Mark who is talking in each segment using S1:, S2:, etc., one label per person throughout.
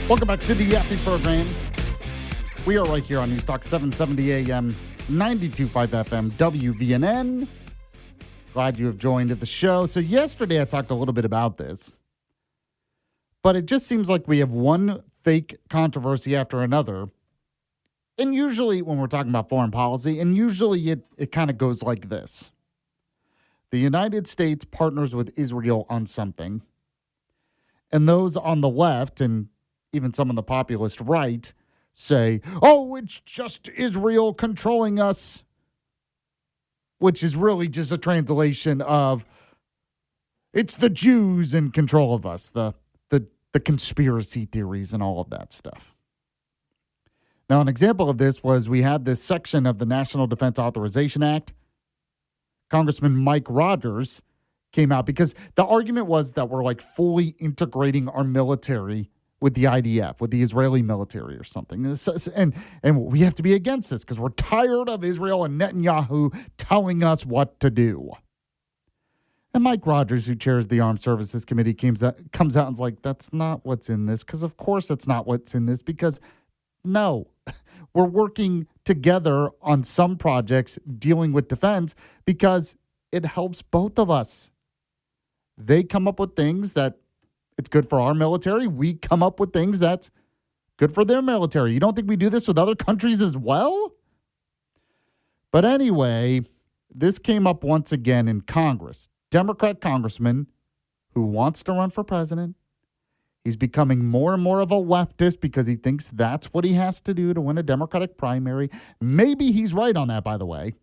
S1: Welcome back to the Yaffee program. We are right here on News Talk 770 AM, 92.5 FM, WVNN. Glad you have joined the show. So yesterday I talked a little bit about this, but it just seems like we have one fake controversy after another. And usually when we're talking about foreign policy, and usually it kind of goes like this. The United States partners with Israel on something, and those on the left and even some on the populist right say, oh, it's just Israel controlling us, which is really just a translation of it's the Jews in control of us, the conspiracy theories and all of that stuff. Now, an example of this was we had this section of the National Defense Authorization Act. Congressman Mike Rogers came out because the argument was that we're like fully integrating our military with the IDF, with the Israeli military or something. And we have to be against this because we're tired of Israel and Netanyahu telling us what to do. And Mike Rogers, who chairs the Armed Services Committee, comes out and is like, that's not what's in this. Because of course it's not what's in this. Because no, we're working together on some projects dealing with defense because it helps both of us. They come up with things that it's good for our military. We come up with things that's good for their military. You don't think we do this with other countries as well? But anyway, this came up once again in Congress. Democrat congressman who wants to run for president. He's becoming more and more of a leftist because he thinks that's what he has to do to win a Democratic primary. Maybe he's right on that, by the way.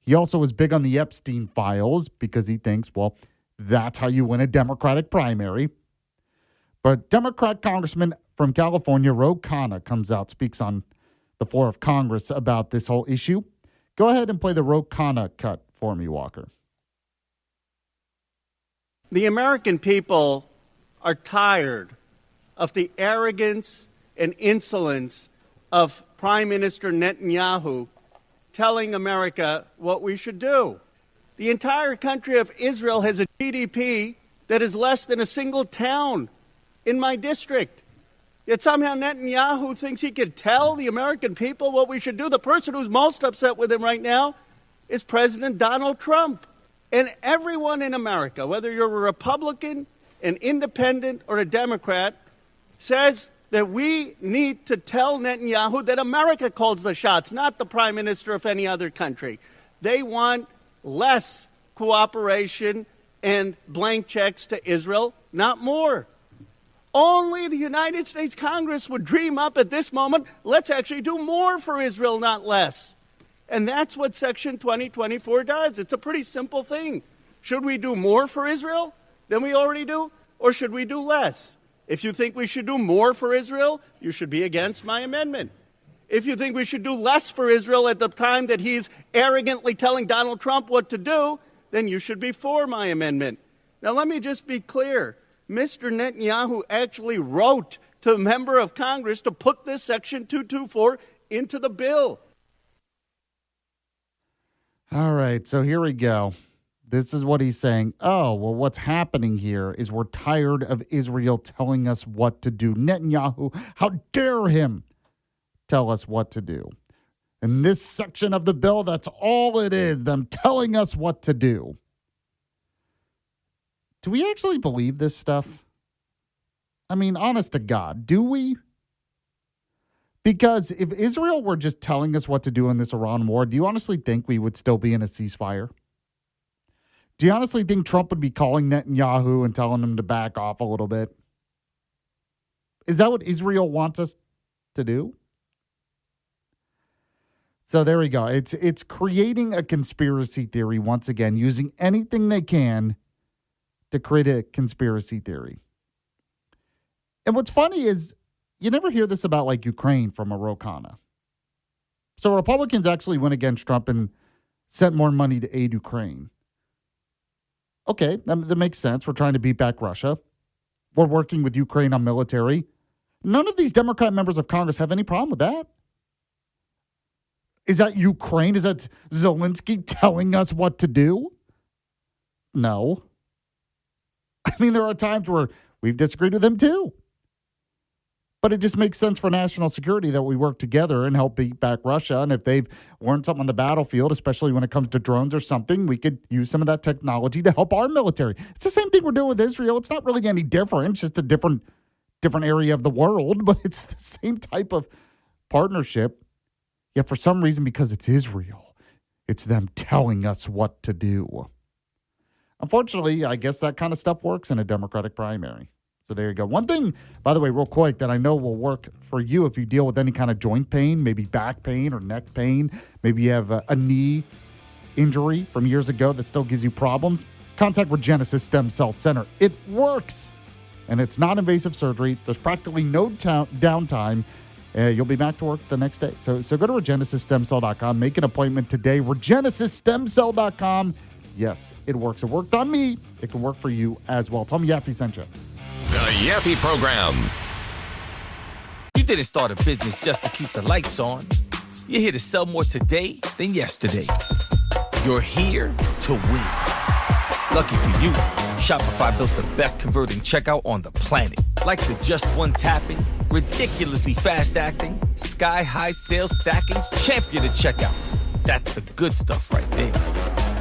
S1: He also was big on the Epstein files because he thinks, well, that's how you win a Democratic primary. But Democrat Congressman from California, Ro Khanna, comes out, speaks on the floor of Congress about this whole issue. Go ahead and play the Ro Khanna cut for me, Walker.
S2: The American people are tired of the arrogance and insolence of Prime Minister Netanyahu telling America what we should do. The entire country of Israel has a GDP that is less than a single town in my district. Yet somehow Netanyahu thinks he could tell the American people what we should do. The person who's most upset with him right now is President Donald Trump. And everyone in America, whether you're a Republican, an independent, or a Democrat, says that we need to tell Netanyahu that America calls the shots, not the prime minister of any other country. They want less cooperation and blank checks to Israel, not more. Only the United States Congress would dream up at this moment, let's actually do more for Israel, not less. And that's what Section 2024 does. It's a pretty simple thing. Should we do more for Israel than we already do, or should we do less? If you think we should do more for Israel, you should be against my amendment. If you think we should do less for Israel at the time that he's arrogantly telling Donald Trump what to do, then you should be for my amendment. Now, let me just be clear. Mr. Netanyahu actually wrote to a member of Congress to put this Section 224 into the bill.
S1: All right, so here we go. This is what he's saying. Oh, well, what's happening here is we're tired of Israel telling us what to do. Netanyahu, how dare him tell us what to do. In this section of the bill, that's all it is, them telling us what to do. Do we actually believe this stuff? I mean, honest to God, do we? Because if Israel were just telling us what to do in this Iran war, do you honestly think we would still be in a ceasefire? Do you honestly think Trump would be calling Netanyahu and telling him to back off a little bit? Is that what Israel wants us to do? So there we go. It's creating a conspiracy theory once again, using anything they can to create a conspiracy theory. And what's funny is you never hear this about like Ukraine from a Ro Khanna. So Republicans actually went against Trump and sent more money to aid Ukraine. Okay, that makes sense. We're trying to beat back Russia. We're working with Ukraine on military. None of these Democrat members of Congress have any problem with that. Is that Ukraine? Is that Zelensky telling us what to do? No. I mean, there are times where we've disagreed with him too. But it just makes sense for national security that we work together and help beat back Russia. And if they've learned something on the battlefield, especially when it comes to drones or something, we could use some of that technology to help our military. It's the same thing we're doing with Israel. It's not really any different. It's just a different area of the world, but it's the same type of partnership. Yet for some reason, because it's Israel, it's them telling us what to do. Unfortunately, I guess that kind of stuff works in a Democratic primary. So there you go. One thing, by the way, real quick, that I know will work for you if you deal with any kind of joint pain, maybe back pain or neck pain, maybe you have a knee injury from years ago that still gives you problems, contact Regenesis Stem Cell Center. It works, and it's non-invasive surgery. There's practically no downtime. You'll be back to work the next day. So go to regenesisstemcell.com. Make an appointment today. regenesisstemcell.com. Yes, it works. It worked on me. It can work for you as well. Tell me Yaffee sent you.
S3: The Yaffee Program.
S4: You didn't start a business just to keep the lights on. You're here to sell more today than yesterday. You're here to win. Lucky for you, Shopify built the best converting checkout on the planet. Like the just one tapping, ridiculously fast acting, sky-high sales stacking, champion of checkouts. That's the good stuff right there.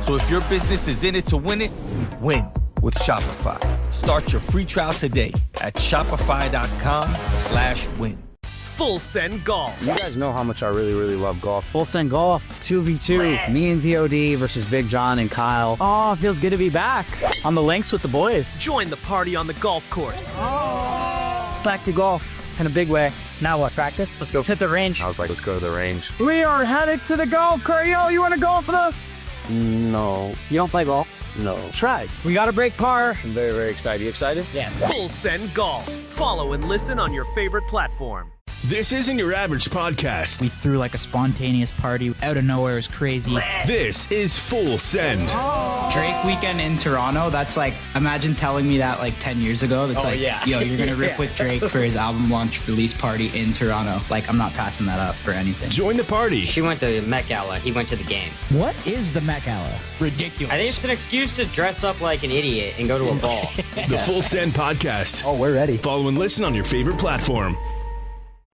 S4: So if your business is in it to win it, win with Shopify. Start your free trial today at shopify.com/win.
S5: Full Send Golf.
S6: You guys know how much I really, really love golf.
S7: Full Send Golf, 2v2. Me and VOD versus Big John and Kyle. Oh, it feels good to be back on the links with the boys.
S5: Join the party on the golf course.
S7: Back to golf in a big way. Now what, practice? Let's go hit the range.
S6: I was like, let's go to the range.
S7: We are headed to the golf course. Yo, you want to golf with us?
S6: No.
S7: You don't play golf?
S6: No.
S7: Try. We got to break par.
S6: I'm very, very excited. You excited?
S7: Yeah.
S5: Full Send Golf. Follow and listen on your favorite platform.
S8: This isn't your average podcast.
S9: We threw like a spontaneous party out of nowhere. It was crazy.
S8: This is Full Send.
S9: Drake weekend in Toronto. That's like, imagine telling me that like 10 years ago. That's yo, you're going to rip with Drake for his album launch release party in Toronto. Like, I'm not passing that up for anything.
S8: Join the party.
S10: She went to Met Gala. He went to the game.
S9: What is the Met Gala? Ridiculous.
S10: I think it's an excuse to dress up like an idiot and go to a ball.
S8: The Full Send podcast.
S7: Oh, we're ready.
S8: Follow and listen on your favorite platform.